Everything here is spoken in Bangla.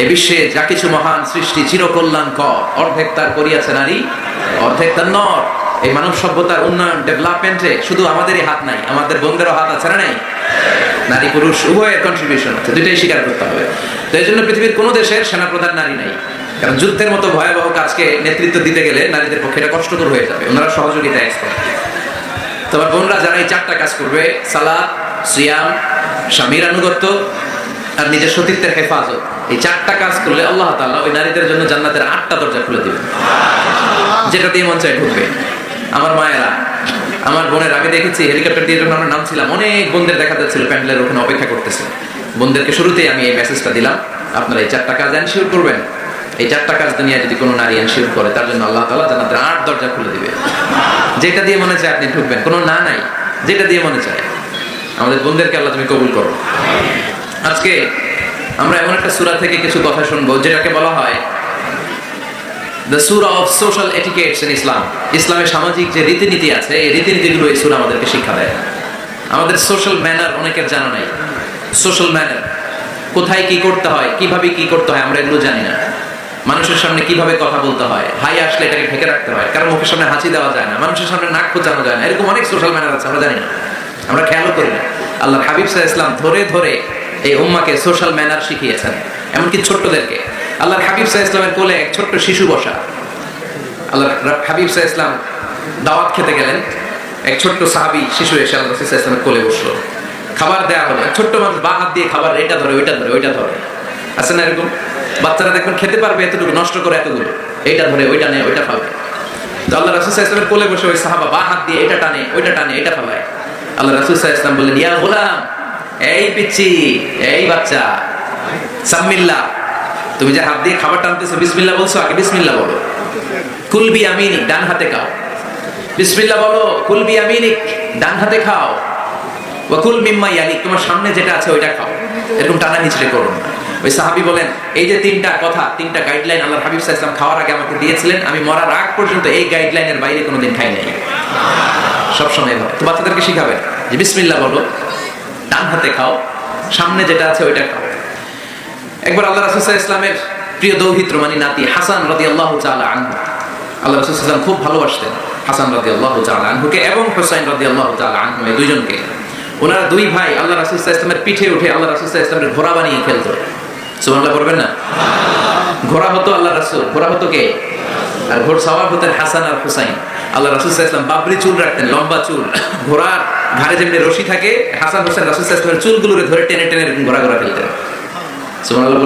এ বিশ্বে যা কিছু মহান সৃষ্টি চিরকল্যাণকর, অর্ধেক তার করিয়াছে নারী, অর্ধেক তার নর। এই মানব সভ্যতার উন্নয়ন ডেভেলপমেন্টে শুধু আমাদেরই হাত নাই, আমাদের বোনদেরও হাত আছে না নাই? নারী পুরুষ উভয়ের কন্ট্রিবিউশন আছে, দুইটাই স্বীকার করতে হবে। তো এই জন্য পৃথিবীর কোনো দেশের সেনাপ্রধান নারী নাই, কারণ যুদ্ধের মতো ভয়াবহ কাজকে নেতৃত্ব দিতে গেলে নারীদের পক্ষে এটা কষ্টকর হয়ে যাবে, ওনারা সহযোগিতা এক্সপার্ট। তোমার বোনরা যারা এই চারটা কাজ করবে, সালাত, সিয়াম, স্বামীর আনুগত্য আর নিজের সতীত্বের হেফাজত, এই চারটা কাজ করলে আল্লাহ তাআলা ওই নারীদের জন্য জান্নাতের 8টা দরজা খুলে দিবে, যেটা দিয়ে মন চায় ঢুকবে। আমার মায়েরা, আমার বোনের, আগে দেখেছি হেলিকপ্টার দিয়ে যখন আমরা নামছিলাম, অনেক বোনদের দেখা যাচ্ছিল প্যান্ডেলের ওখানে অপেক্ষা করতেছে। বোনদেরকে শুরুতেই আমি এই মেসেজটা দিলাম, আপনারা এই চারটা কাজ এনশিওর করবেন। এই চারটা কাজ দুনিয়া যদি কোনো নারী এনশিওর করে, তার জন্য আল্লাহ তাআলা জান্নাতের 8 দরজা খুলে দিবে। যেটা দিয়ে মনে চায় আপনি ঢুকবেন, কোনো না নাই, যেটা দিয়ে মনে চায়। আমাদের বোনদেরকে আল্লাহ তুমি কবুল করো। আজকে আমরা এমন একটা সূরা থেকে কিছু কথা শুনবো যেটাকে বলা হয় দ্য সূরা of social etiquettes in Islam. ইসলামের সামাজিক যে রীতিনীতি আছে, এই রীতিনীতিগুলো এই সূরা আমাদেরকে শিক্ষা দেয়। আমাদের সোশ্যাল ম্যানার অনেকের জানা নাই। সোশ্যাল ম্যানার, কোথায় কি করতে হয়, কিভাবে কি করতে হয়, আমরা এগুলো জানি না। মানুষের সামনে কিভাবে কথা বলতে হয়, হাই আসলে এটাকে ঢেকে রাখতে হয়, কারণ মুখের সামনে হাসি দেওয়া যায় না, মানুষের সামনে নাক খোঁচানো যায় না, এরকম অনেক সোশ্যাল ম্যানার আছে, আমরা জানি না, আমরা খেয়ালও করি না। আল্লাহর হাবিব সাল্লাল্লাহু আলাইহি ওয়াসাল্লাম ধরে ধরে এই উম্মাকে সোশ্যাল ম্যানার শিখিয়েছেন, এমনকি ছোট্টদেরকে। আল্লাহর হাবিব সাল্লাল্লাহু আলাইহি ওয়াসাল্লামের কোলে এক ছোট্ট শিশু বসা। আল্লাহর হাবিব সাল্লাল্লাহু আলাইহি ওয়াসাল্লাম দাওয়াত খেতে গেলেন, এক ছোট্ট সাহাবী শিশু এসে আল্লাহর রাসূল সাল্লাল্লাহু আলাইহি ওয়াসাল্লামের কোলে বসলো। খাবার দেওয়া হলো, ছোট্ট মানুষ বা হাত দিয়ে খাবার এটা ধরে ওইটা ধরে ওইটা ধরে, আছে না এরকম? বাচ্চারা দেখবেন খেতে পারবে এতটুকু, নষ্ট করে এতগুলো, এইটা ধরে ওইটা নেয় ওইটা খাবে। তো আল্লাহ রাসূল সাল্লাল্লাহু আলাইহি ওয়াসাল্লামের কোলে বসে ওই সাহাবা বা হাত দিয়ে এটা টানে ওইটা টানে এটা খাওয়ায়। আল্লাহ রাসূল সাল্লাল্লাহু আলাইহি ওয়াসাল্লাম বললেন, ইয়া গোলাম, এই পিচ্চি, এই বাচ্চা, সাম্মিল্লাহ, তুমি যে হাত দিয়ে খাবার টানতেছো, বিসমিল্লাহ বলছো, আগে বিসমিল্লাহ বলো। কুল বি ইয়ামিনিক, ডান হাতে খাও। বিসমিল্লাহ বলো, কুল বি ইয়ামিনিক, ডান হাতে খাও। ওয়া কুল মিম্মা ইয়ালিক, তোমার সামনে যেটা আছে ওইটা খাও। এরকম টানা হিচড়ে করো না। ওই সাহাবী বলেন, এই যে তিনটা কথা, তিনটা গাইডলাইন আল্লাহর হাবিব সাল্লাল্লাহু আলাইহি ওয়াসাল্লাম খাওয়ার আগে আমাকে দিয়েছিলেন, আমি মরার আগ পর্যন্ত এই গাইডলাইনের বাইরে কোনোদিন খাই নাই। সবসময় এভাবে তো বাচ্চাদেরকে শিখাবেন যে বিসমিল্লাহ বলো, ডান হাতে খাও, সামনে যেটা আছে ওইটা খাও। একবার আল্লাহ রাসূল সাল্লাল্লাহু আলাইহি ওয়াসাল্লামের প্রিয় দৌহিত্র মানে নাতি হাসান রাদিয়াল্লাহু তাআলা আনহু, আল্লাহ রাসূল সাল্লাল্লাহু আলাইহি ওয়াসাল্লাম খুব ভালোবাসতেন হাসান রাদিয়াল্লাহু তাআলা আনহুকে এবং হুসাইন রাদিয়াল্লাহু তাআলা আনহু, এই দুইজনকে। ওনারা দুই ভাই আল্লাহ রাসূল সাল্লাল্লাহু আলাইহি ওয়াসাল্লামের পিঠে উঠে আল্লাহ রাসূল সাল্লাল্লাহু আলাইহি ওয়াসাল্লামের ঘোড়া বানিয়ে খেলতো। সুবহানাল্লাহ পড়বেন না? ঘোড়া হতো আল্লাহ রাসূল, ঘোড়া হতো কে? আর ঘোড়সওয়ার হতেন হাসান আর হুসাইন। আল্লাহ রাসূল সাল্লাল্লাহু আলাইহি ওয়াসাল্লাম বাবরি চুল রাখতেন, লম্বা চুল। ঘোড়ার ঘাড়ে যেমনি রশি থাকে, হাসান হোসেন রাসূল সাল্লাল্লাহু আলাইহি ওয়াসাল্লামের চুলগুলোরে ধরে টেনে টেনে ঘোড়া ঘোড়া খেলতেন। সুবহানাল্লাহ।